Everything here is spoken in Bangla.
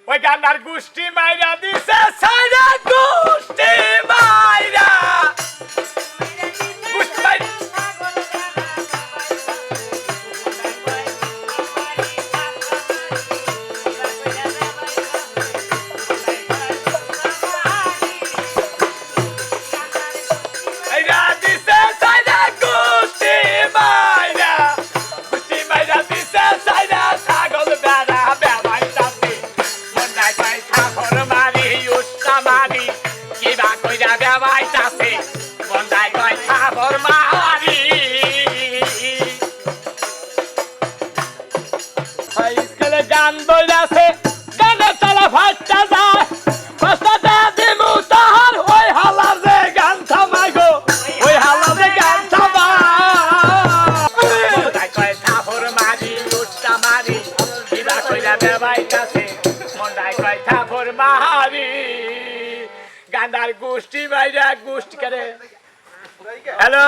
ওই গান্ধার গোষ্ঠী মাইরা দিছে সাইরা গোষ্ঠী মাইরা গোষ্ঠী মাইরা গান বইলাছে গানে চালা ফাটটা যায় ফাটটা দিমু তাহার ওই হালার রে গান থামাই গো ওই হালার রে গান থামাই কয় থাপর মারি লুটটা মারি কিবা কইরা বেবাইতাছে মন্ডাই কয় থাপর মারি গান্ধার গোষ্ঠী মাইরা গোষ্ঠী করে হ্যালো